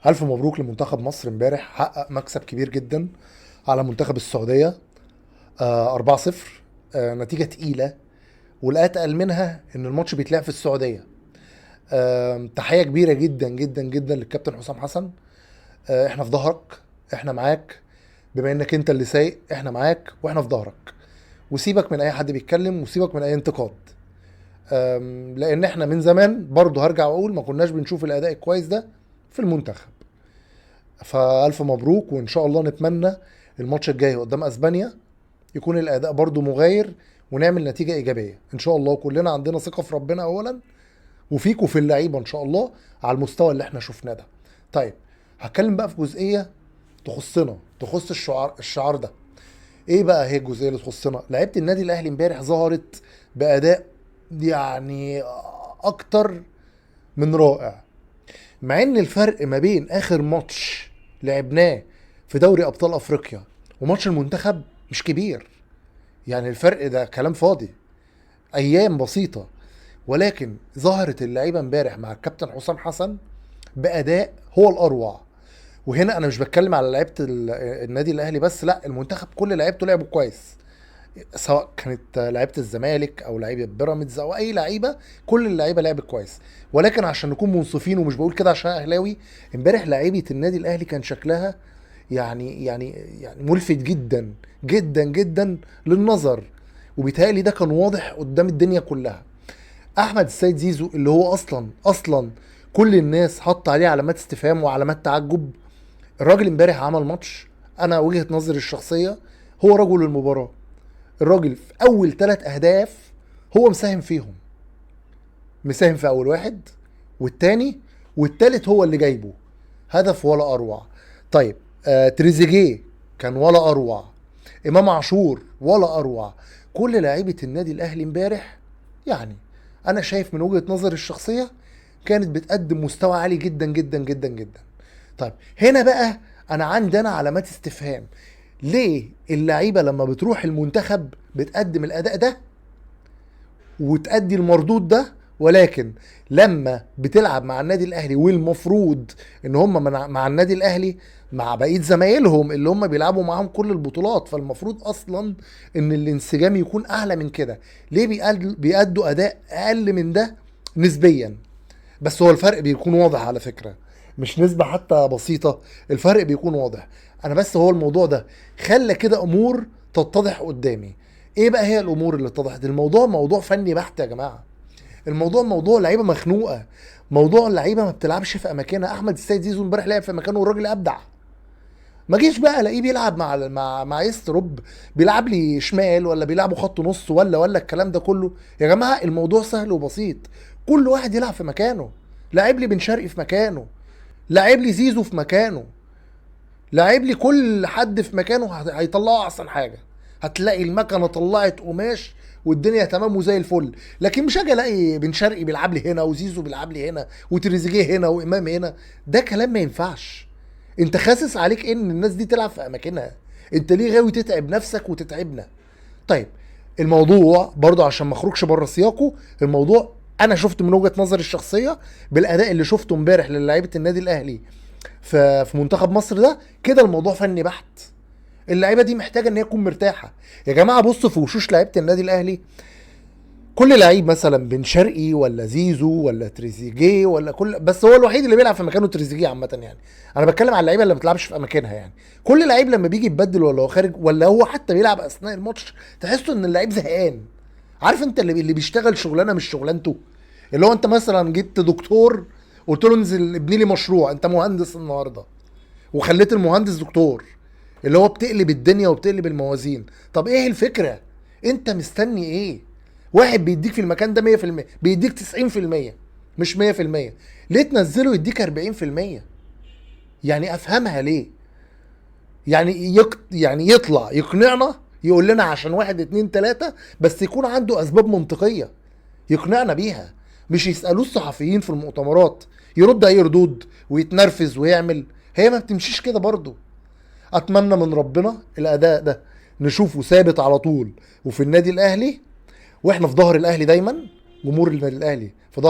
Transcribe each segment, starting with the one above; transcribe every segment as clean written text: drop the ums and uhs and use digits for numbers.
ألف مبروك لمنتخب مصر. امبارح حقق مكسب كبير جدا على منتخب السعودية. 4-0. نتيجة تقيلة، والأتقل منها إن الماتش بيتلعب في السعودية. تحية كبيرة جدا جدا جدا للكابتن حسام حسن. احنا في ظهرك، احنا معاك. بما انك انت اللي سايق، احنا معاك واحنا في ظهرك. وسيبك من اي حد بيتكلم، وسيبك من اي انتقاد. لان احنا من زمان برضه هرجع واقول ما كناش بنشوف الاداء الكويس ده في المنتخب. فألف مبروك، وإن شاء الله نتمنى الماتش الجاي قدام أسبانيا يكون الأداء برضو مغاير، ونعمل نتيجة إيجابية إن شاء الله. كلنا عندنا ثقة في ربنا أولا، وفيك وفي اللعيبة إن شاء الله، على المستوى اللي احنا شفناه ده. طيب، هتكلم بقى في جزئية تخصنا، تخص الشعار ده. ايه بقى هي الجزئيه اللي تخصنا؟ لعيبه النادي الاهلي امبارح ظهرت باداء يعني اكتر من رائع. مع ان الفرق ما بين اخر ماتش لعبناه في دوري ابطال افريقيا وماتش المنتخب مش كبير، يعني الفرق ده كلام فاضي، ايام بسيطة. ولكن ظهرت اللعيبة امبارح مع الكابتن حسام حسن باداء هو الاروع. وهنا انا مش بتكلم على لعيبة النادي الاهلي بس، لا، المنتخب كل لعيبته لعبوا كويس، سواء كانت لعيبه الزمالك او لعيبه بيراميدز او اي لعيبه. كل اللعيبه لعبت كويس. ولكن عشان نكون منصفين، ومش بقول كده عشان اهلاوي، امبارح لعيبه النادي الاهلي كان شكلها يعني ملفت جدا جدا جدا للنظر. وبيتهيألي ده كان واضح قدام الدنيا كلها. احمد السيد زيزو اللي هو اصلا كل الناس حط عليه علامات استفهام وعلامات تعجب، الراجل امبارح عمل ماتش. انا وجهة نظري الشخصيه هو رجل المباراه. الراجل في اول 3 اهداف هو مساهم فيهم، مساهم في اول واحد والتاني والتالت هو اللي جايبه، هدف ولا اروع. طيب، تريزيجيه كان ولا اروع، امام عاشور ولا اروع. كل لاعيبه النادي الاهلي امبارح يعني انا شايف من وجهة نظري الشخصيه كانت بتقدم مستوى عالي جدا جدا جدا جدا. طيب، هنا بقى انا عندي علامات استفهام. ليه اللعيبه لما بتروح المنتخب بتقدم الاداء ده وتأدي المردود ده، ولكن لما بتلعب مع النادي الاهلي والمفروض ان هم مع النادي الاهلي مع بقيه زمايلهم اللي هم بيلعبوا معاهم كل البطولات، فالمفروض اصلا ان الانسجام يكون اعلى من كده، ليه بيأدوا اداء اقل من ده نسبيا؟ بس هو الفرق بيكون واضح على فكرة، مش نسبة حتى بسيطة، الفرق بيكون واضح. انا بس هو الموضوع ده خلى كده امور تتضح قدامي. ايه بقى هي الامور اللي اتضحت؟ الموضوع موضوع فني بحت يا جماعة. الموضوع موضوع لعيبة مخنوقة، موضوع اللعيبة ما بتلعبش في اماكنها. احمد السيد زيزو امبارح لعب في مكانه والراجل ابدع. ما جيش بقى الاقيه بيلعب مع يستروب، بيلعب لي شمال ولا بيلعبوا خط نص ولا الكلام ده كله. يا جماعه الموضوع سهل وبسيط، كل واحد يلعب في مكانه. لاعب لي بن شرقي في مكانه، لاعب لي زيزو في مكانه، لاعب لي كل حد في مكانه، هيطلعوا احسن حاجه. هتلاقي المكنه طلعت قماش والدنيا تمام وزي الفل. لكن مش هاجي الاقي بن شرقي بيلعب لي هنا وزيزو بيلعب لي هنا وتريزيجيه هنا وامام هنا. ده كلام ما ينفعش. انت خاسس عليك ان الناس دي تلعب في اماكنها؟ انت ليه غاوي تتعب نفسك وتتعبنا؟ طيب، الموضوع برضه عشان ما اخرجش بره سياقه، الموضوع انا شفت من وجهة نظري الشخصيه بالاداء اللي شفته امبارح للاعيبه النادي الاهلي في منتخب مصر ده، كده الموضوع فني بحت. اللعيبه دي محتاجه ان هي تكون مرتاحه. يا جماعه بصوا في وشوش لعيبه النادي الاهلي، كل لعيب مثلا بن شرقي ولا زيزو ولا تريزيجيه ولا كل، بس هو الوحيد اللي بيلعب في مكانه تريزيجيه عامه يعني. انا بتكلم على اللعيبه اللي ما بتلعبش في اماكنها يعني. كل لعيب لما بيجي يتبدل ولا هو خارج ولا هو حتى بيلعب اثناء الماتش، تحسوا ان اللعيب زهقان. عارف انت اللي بيشتغل شغلانه مش شغلانته؟ اللي هو انت مثلا جبت دكتور قلت له انزل ابني لي مشروع، انت مهندس النهارده وخليت المهندس دكتور، اللي هو بتقلب الدنيا وبتقلب الموازين. طب ايه الفكرة؟ انت مستني ايه؟ واحد بيديك في المكان ده 100%، بيديك 90%، مش 100%، ليه تنزله يديك 40%؟ يعني افهمها ليه؟ يعني يطلع يقنعنا، يقول لنا عشان واحد اتنين تلاتة، بس يكون عنده اسباب منطقية يقنعنا بيها. مش يسألوه الصحفيين في المؤتمرات يرد اي ردود ويتنرفز ويعمل. هي ما بتمشيش كده برضه. اتمنى من ربنا الاداء ده نشوفه ثابت على طول وفي النادي الاهلي، واحنا في ظهر الاهلي دايما. جمهور النادي الاهلي في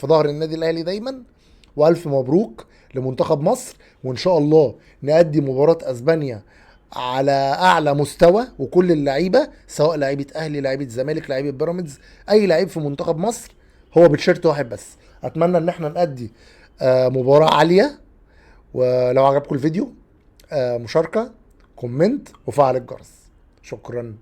ظهر النادي الاهلي دايما. والف مبروك لمنتخب مصر، وان شاء الله نأدي مباراة اسبانيا على اعلى مستوى، وكل اللعيبه سواء لعيبه اهلي، لعيبه زمالك، لعيبه بيراميدز، اي لعيب في منتخب مصر هو بتشيرت واحد بس. اتمنى ان احنا نأدي مباراة عالية. ولو عجبكم الفيديو مشاركة، كومنت، وفعل الجرس. شكرا.